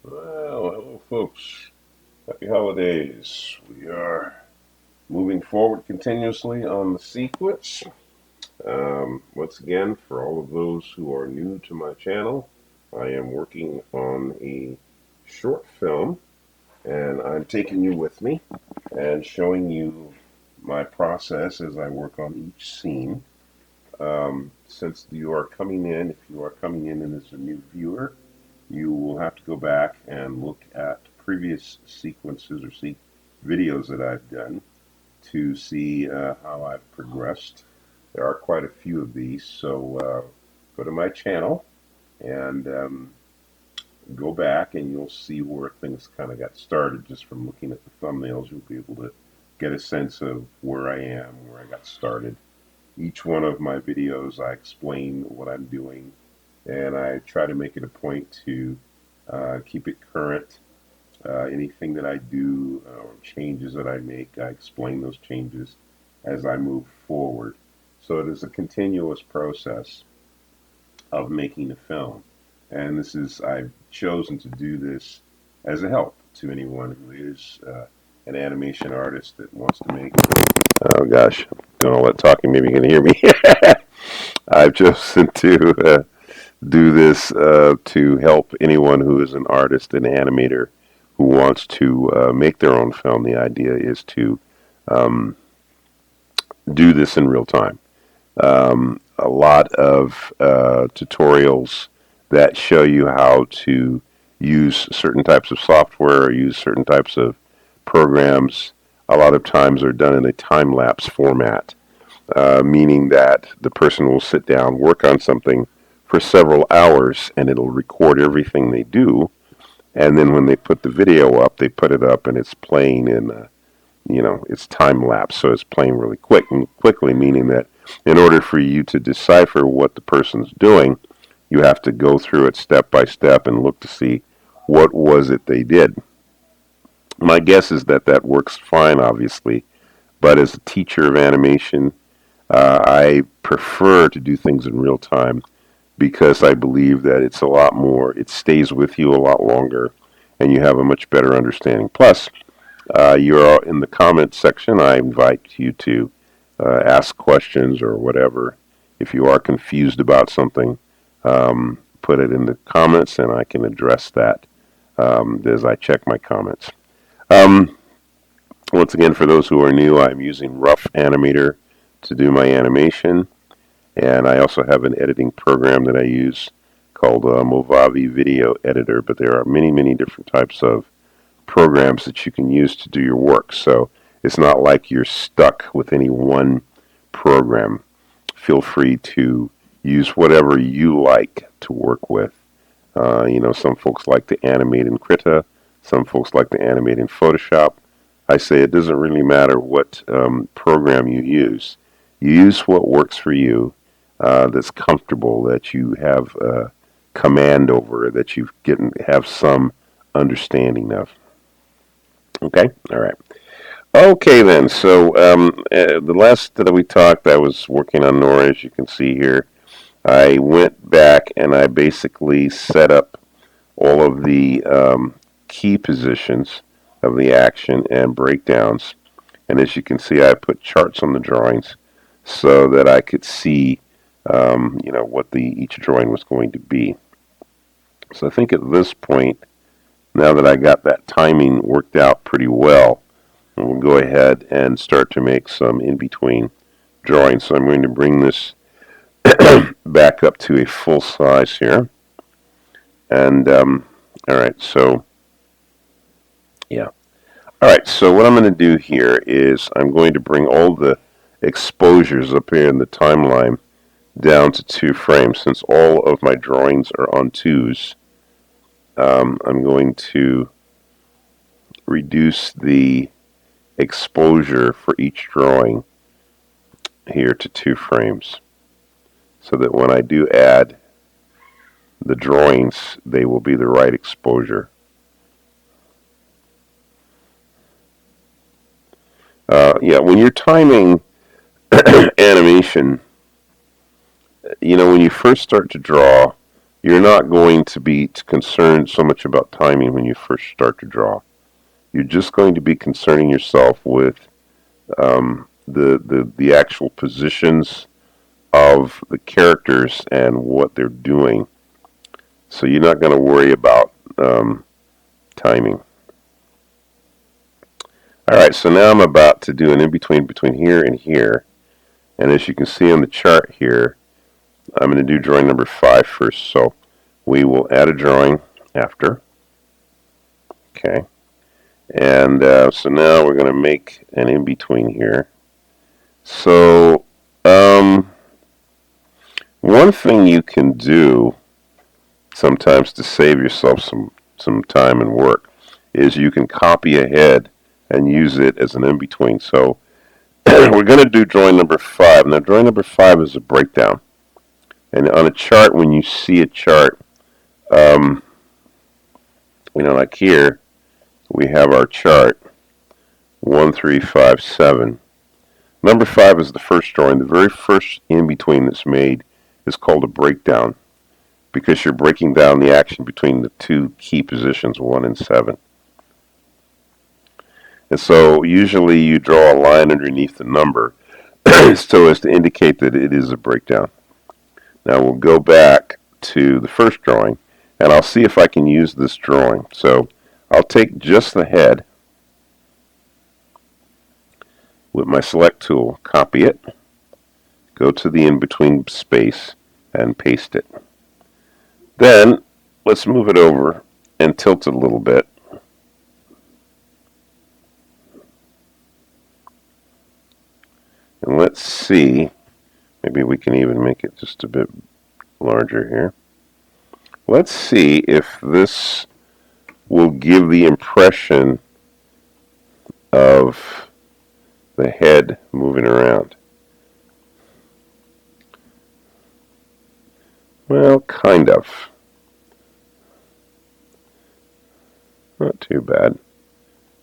Well, hello, folks. Happy holidays. We are moving forward continuously on the sequence. Once again, for all of those who are new to my channel, I am working on a short film, and I'm taking you with me and showing you my process as I work on each scene. Since you are coming in, if you are coming in as a new viewer, you will have to go back and look at previous sequences or see videos that I've done to see how I've progressed. There are quite a few of these, so go to my channel and go back and you'll see where things kind of got started just from looking at the thumbnails. You'll be able to get a sense of where I am, where I got started. Each one of my videos, I explain what I'm doing, and I try to make it a point to keep it current. Anything that I do or changes that I make, I explain those changes as I move forward. So it is a continuous process of making a film. And I've chosen to do this as a help to anyone who is an animation artist that wants to make. Oh gosh, doing all that talking, maybe you can hear me. I've chosen to do this to help anyone who is an artist, an animator, who wants to make their own film. The idea is to um, do this in real time. A lot of tutorials that show you how to use certain types of software or use certain types of programs a lot of times are done in a time lapse format, meaning that the person will sit down, work on something for several hours, and it'll record everything they do. And then when they put the video up, they put it up and it's playing in, it's time lapse. So it's playing really quickly, meaning that in order for you to decipher what the person's doing, you have to go through it step by step and look to see what was it they did. My guess is that that works fine, obviously, but as a teacher of animation, I prefer to do things in real time because I believe that it's a lot more, it stays with you a lot longer, and you have a much better understanding. Plus, you're in the comments section. I invite you to ask questions or whatever. If you are confused about something, put it in the comments, and I can address that as I check my comments. Um, Once again, for those who are new, I'm using Rough Animator to do my animation. And I also have an editing program that I use called Movavi Video Editor, but there are many, many different types of programs that you can use to do your work. So it's not like you're stuck with any one program. Feel free to use whatever you like to work with. Some folks like to animate in Krita, some folks like to animate in Photoshop. I say it doesn't really matter what program you use. You use what works for you, that's comfortable, that you have command over, that you have some understanding of. Okay, all right. Okay then. So the last that we talked, I was working on Nora, as you can see here. I went back and I basically set up all of the key positions of the action and breakdowns. And as you can see, I put charts on the drawings so that I could see, what each drawing was going to be. So I think at this point, now that I got that timing worked out pretty well, we'll go ahead and start to make some in-between drawings. So I'm going to bring this back up to a full size here. And, all right, so, yeah. All right, so what I'm going to do here is I'm going to bring all the exposures up here in the timeline down to 2 frames. Since all of my drawings are on 2s, I'm going to reduce the exposure for each drawing here to 2 frames so that when I do add the drawings, they will be the right exposure. When you're timing animation, when you first start to draw, you're not going to be concerned so much about timing when you first start to draw. You're just going to be concerning yourself with the actual positions of the characters and what they're doing. So you're not going to worry about timing. Alright, so now I'm about to do an in-between between here and here. And as you can see on the chart here, I'm going to do drawing number 5 first. So we will add a drawing after. Okay. And so now we're going to make an in-between here. So one thing you can do sometimes to save yourself some time and work is you can copy ahead and use it as an in-between. So we're going to do drawing number 5. Now drawing number 5 is a breakdown. And on a chart, when you see a chart, like here, we have our chart 1, 3, 5, 7. Number 5 is the first drawing. The very first in-between that's made is called a breakdown because you're breaking down the action between the two key positions, 1 and 7. And so usually you draw a line underneath the number so as to indicate that it is a breakdown. Now we'll go back to the first drawing and I'll see if I can use this drawing. So I'll take just the head with my select tool, copy it, go to the in-between space and paste it. Then let's move it over and tilt it a little bit. And let's see, maybe we can even make it just a bit larger here. Let's see if this will give the impression of the head moving around. Well, kind of. Not too bad.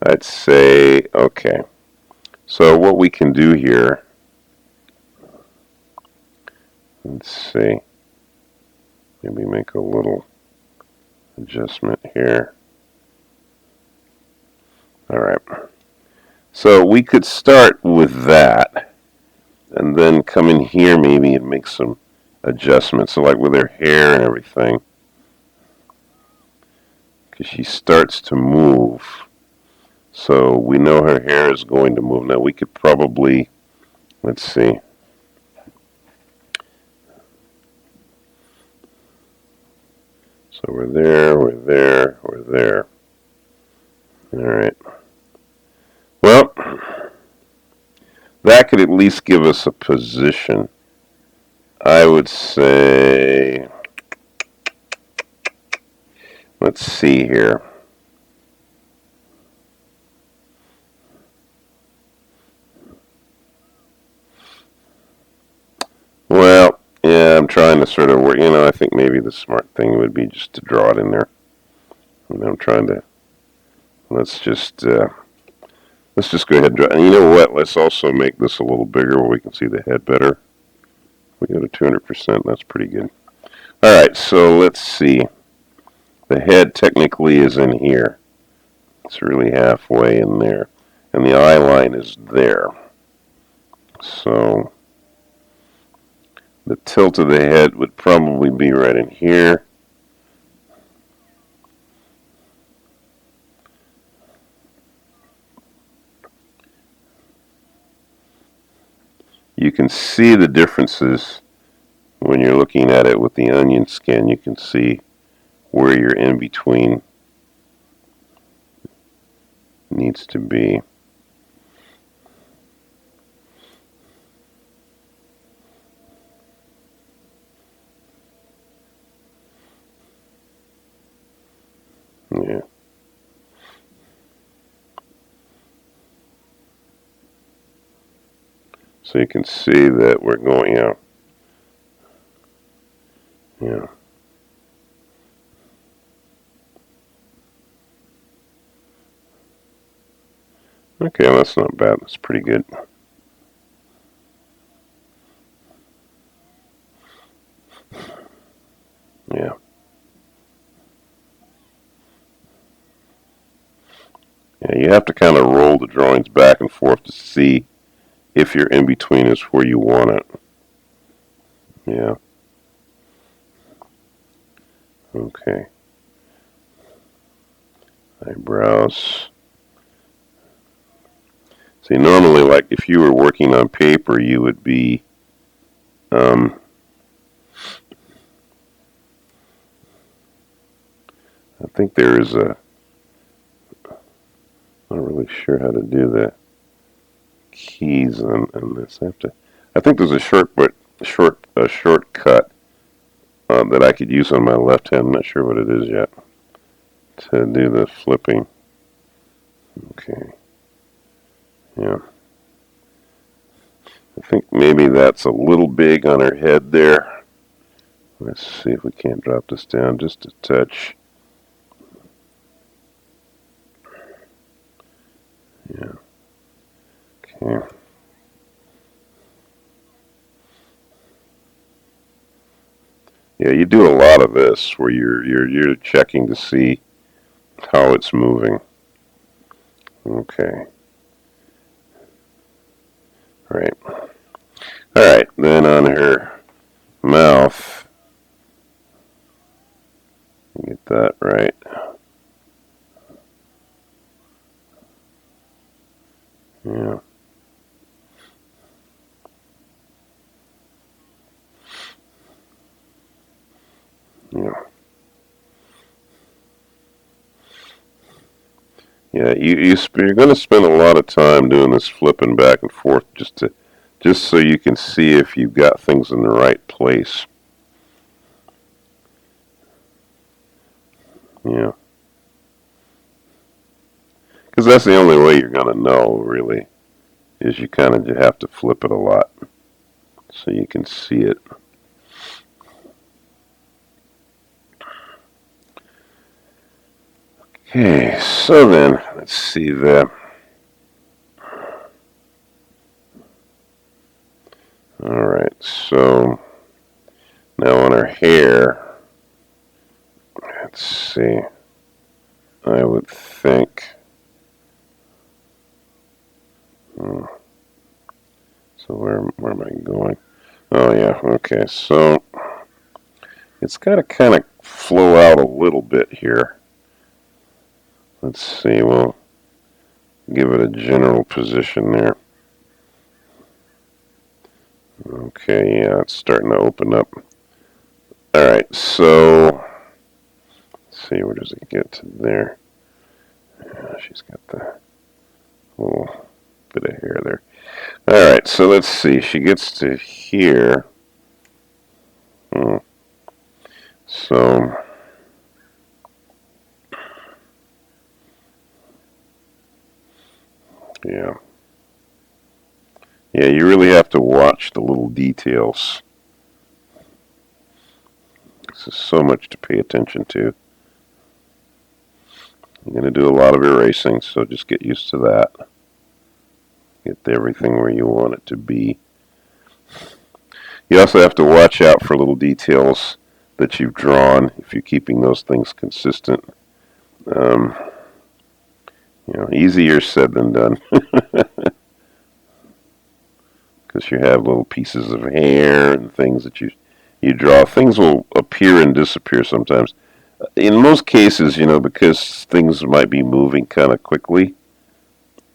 I'd say, okay. So what we can do here, let's see, maybe make a little adjustment here. Alright. So we could start with that and then come in here maybe and make some adjustments. So like with her hair and everything, because she starts to move. So we know her hair is going to move. Now we could probably, let's see. So we're there, we're there, we're there. Alright. Well, that could at least give us a position. I would say, let's see here. Well, yeah, I'm trying to sort of work, I think maybe the smart thing would be just to draw it in there. And I'm trying to, let's just go ahead and draw. And you know what, let's also make this a little bigger where we can see the head better. We go to 200%, that's pretty good. Alright, so let's see. The head technically is in here. It's really halfway in there. And the eye line is there. So the tilt of the head would probably be right in here. You can see the differences when you're looking at it with the onion skin. You can see where your in-between needs to be. Yeah. So you can see that we're going out. Yeah. Okay, well, that's not bad. That's pretty good. Yeah. Yeah, you have to kind of roll the drawings back and forth to see if your in-between is where you want it. Yeah. Okay. Eyebrows. See, normally, like if you were working on paper, you would be, I think there is a, I'm not really sure how to do the keys on this. I think there's a shortcut that I could use on my left hand. I'm not sure what it is yet to do the flipping. Okay. Yeah. I think maybe that's a little big on her head there. Let's see if we can't drop this down just a touch. Yeah. Okay. Yeah, you do a lot of this where you're checking to see how it's moving. Okay. Right. All right. Then on her mouth, get that right. Yeah. Yeah. Yeah. You're going to spend a lot of time doing this flipping back and forth just so you can see if you've got things in the right place. Yeah. Because that's the only way you're going to know, really, is you kind of have to flip it a lot so you can see it. Okay, so then, let's see the... Alright, so now on her hair, let's see, I would think... So where am I going? Oh yeah, okay, so it's got to kind of flow out a little bit here. Let's see, we'll give it a general position there. Okay, yeah, it's starting to open up. Alright, so let's see, where does it get to there? Yeah, she's got the little bit of hair there. Alright, so let's see, she gets to here. So yeah. Yeah, you really have to watch the little details. This is so much to pay attention to. I'm going to do a lot of erasing, so just get used to that. Get everything where you want it to be. You also have to watch out for little details that you've drawn if you're keeping those things consistent. Easier said than done. Because you have little pieces of hair and things that you draw. Things will appear and disappear sometimes. In most cases, because things might be moving kind of quickly,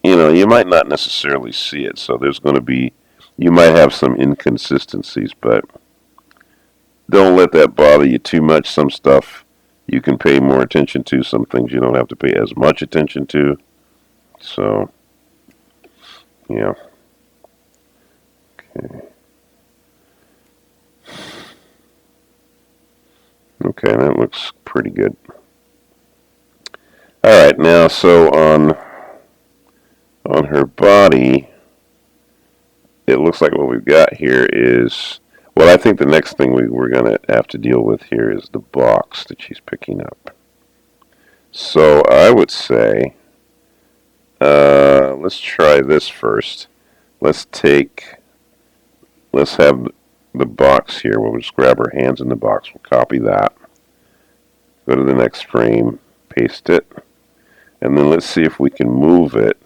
you might not necessarily see it. So you might have some inconsistencies, but don't let that bother you too much. Some stuff you can pay more attention to. Some things you don't have to pay as much attention to. So, yeah. Okay. Okay, that looks pretty good. All right, now so on her body, it looks like what we've got here is, well, I think the next thing we're going to have to deal with here is the box that she's picking up. So I would say, let's try this first. Let's have the box here. We'll just grab her hands in the box. We'll copy that. Go to the next frame, paste it. And then let's see if we can move it.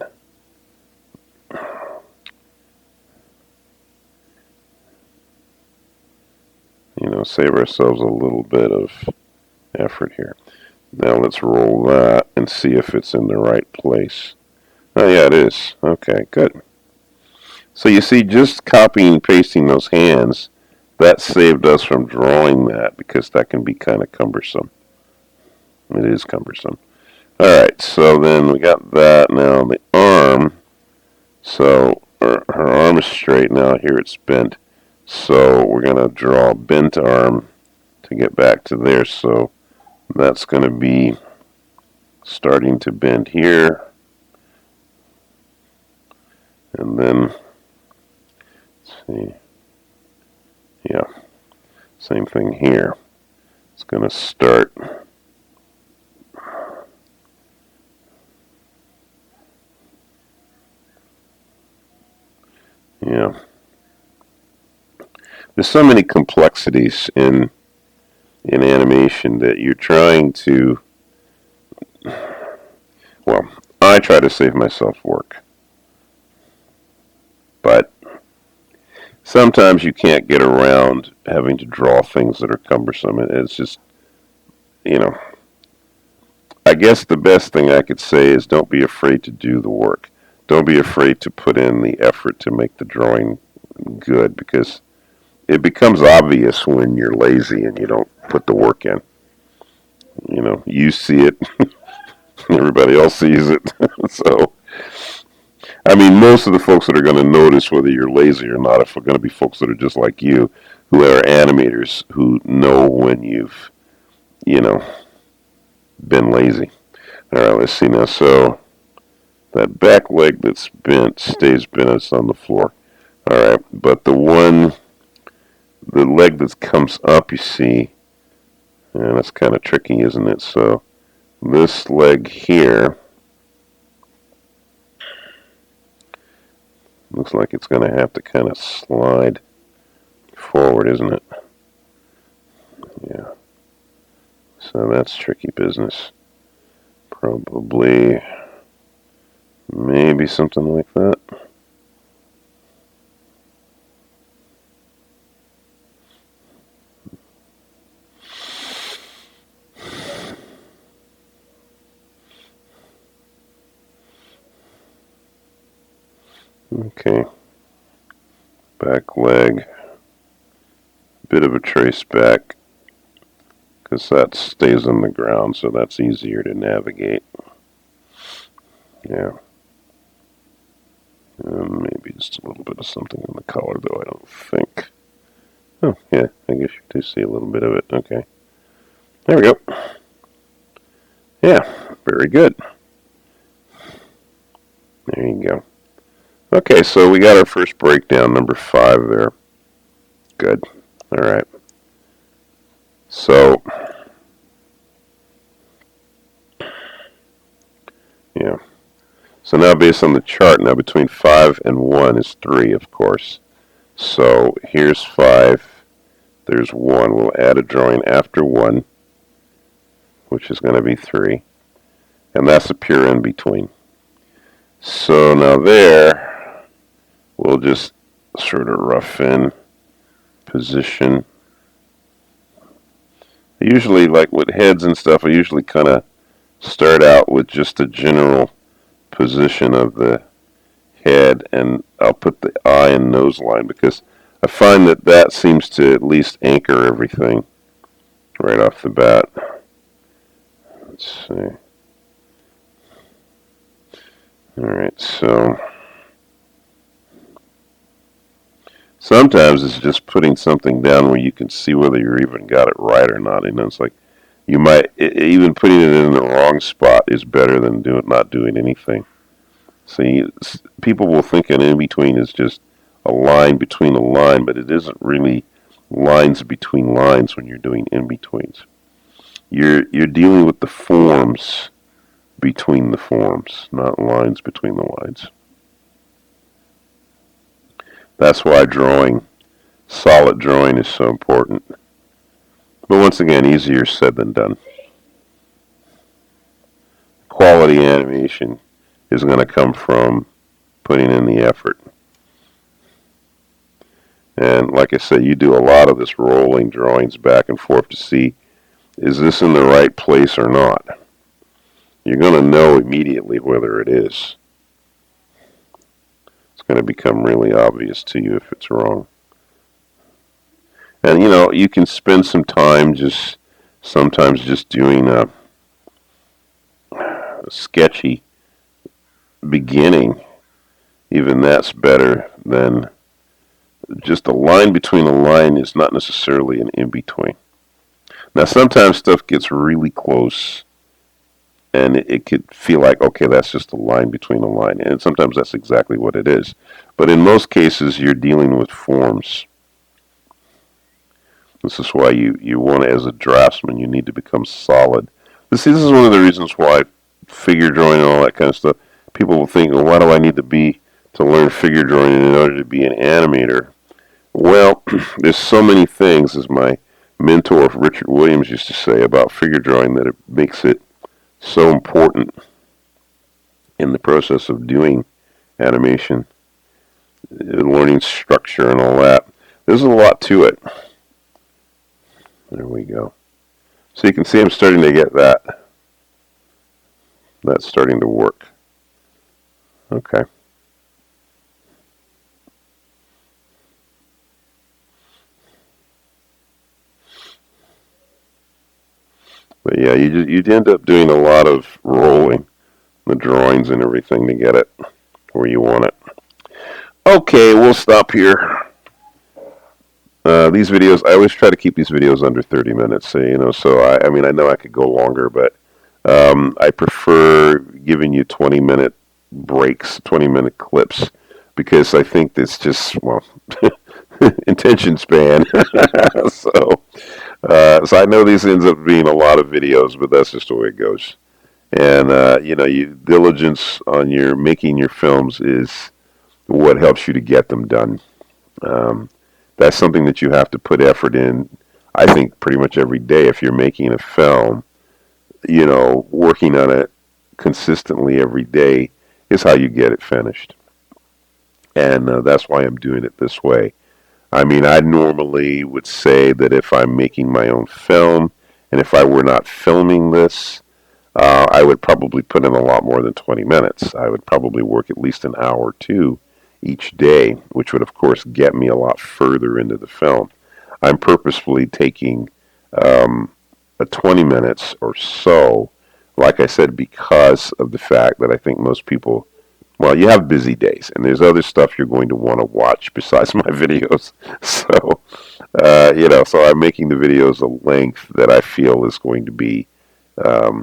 You know, save ourselves a little bit of effort here. Now let's roll that and see if it's in the right place. Oh yeah, it is. Okay, good. So you see, just copying and pasting those hands, that saved us from drawing that because that can be kind of cumbersome. It is cumbersome. Alright, so then we got that. Now the arm. So her arm is straight now. Here it's bent. So we're going to draw a bent arm to get back to there. So that's going to be starting to bend here. And then, let's see. Yeah, same thing here. It's going to start. Yeah. There's so many complexities in animation that you're trying to, well, I try to save myself work. But sometimes you can't get around having to draw things that are cumbersome. It's just, you know, I guess the best thing I could say is don't be afraid to do the work. Don't be afraid to put in the effort to make the drawing good, because it becomes obvious when you're lazy and you don't put the work in. You know, you see it, everybody else sees it. So, I mean, most of the folks that are going to notice whether you're lazy or not are going to be folks that are just like you, who are animators, who know when you've, you know, been lazy. All right, let's see now. So that back leg that's bent stays bent. It's on the floor. All right, but the leg that comes up, you see, and that's kind of tricky, isn't it? So this leg here looks like it's going to have to kind of slide forward, isn't it? Yeah. So that's tricky business. Probably, maybe something like that. Okay. Back leg. Bit of a trace back, because that stays on the ground, so that's easier to navigate. Yeah. Maybe just a little bit of something in the color, though, I don't think. Oh, yeah, I guess you do see a little bit of it. Okay. There we go. Yeah, very good. There you go. Okay, so we got our first breakdown, number 5 there. Good. All right. So, yeah. So now based on the chart, now between 5 and 1 is 3, of course. So here's 5. There's 1. We'll add a drawing after 1, which is going to be 3. And that's a pure in between. So now there, we'll just sort of rough in position. Usually, like with heads and stuff, I usually kind of start out with just a general position of the head, and I'll put the eye and nose line, because I find that that seems to at least anchor everything right off the bat. Let's see. Alright, so sometimes it's just putting something down where you can see whether you even got it right or not. And it's like you might, even putting it in the wrong spot is better than not doing anything. See, people will think an in-between is just a line between a line, but it isn't really lines between lines when you're doing in-betweens. You're dealing with the forms between the forms, not lines between the lines. That's why solid drawing is so important. But once again, easier said than done. Quality quality animation is going to come from putting in the effort. And like I said, you do a lot of this rolling drawings back and forth to see, is this in the right place or not? You're going to know immediately whether it is. It's going to become really obvious to you if it's wrong. And you can spend some time sometimes just doing a sketchy beginning. Even that's better than just a line between a line is not necessarily an in-between. Now, sometimes stuff gets really close, and it could feel like, okay, that's just a line between a line, and sometimes that's exactly what it is. But in most cases, you're dealing with forms. This is why you want to, as a draftsman, you need to become solid. This is one of the reasons why figure drawing and all that kind of stuff, people will think, well, why do I need to learn figure drawing in order to be an animator? Well, there's so many things, as my mentor Richard Williams used to say about figure drawing, that it makes it so important in the process of doing animation, learning structure and all that. There's a lot to it. There we go. So you can see I'm starting to get that. That's starting to work. Okay. But yeah, you'd end up doing a lot of rolling, the drawings and everything to get it where you want it. Okay, we'll stop here. These videos, I always try to keep these videos under 30 minutes. So I mean, I know I could go longer, but I prefer giving you 20-minute breaks, 20-minute clips, because I think it's just, well, attention span. So I know these ends up being a lot of videos, but that's just the way it goes. And diligence on making your films is what helps you to get them done. That's something that you have to put effort in, I think, pretty much every day. If you're making a film, working on it consistently every day is how you get it finished. And that's why I'm doing it this way. I mean, I normally would say that if I'm making my own film, and if I were not filming this, I would probably put in a lot more than 20 minutes. I would probably work at least an hour or two each day, which would, of course, get me a lot further into the film. I'm purposefully taking a 20 minutes or so, like I said, because of the fact that I think most people, well, you have busy days, and there's other stuff you're going to want to watch besides my videos. So, so I'm making the videos a length that I feel is going to be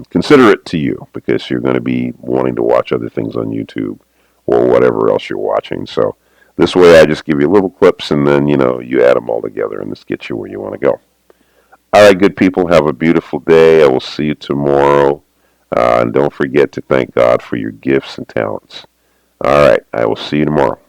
considerate to you, because you're going to be wanting to watch other things on YouTube or whatever else you're watching. So this way I just give you little clips, and then, you add them all together, and this gets you where you want to go. All right, good people, have a beautiful day. I will see you tomorrow. And don't forget to thank God for your gifts and talents. All right, I will see you tomorrow.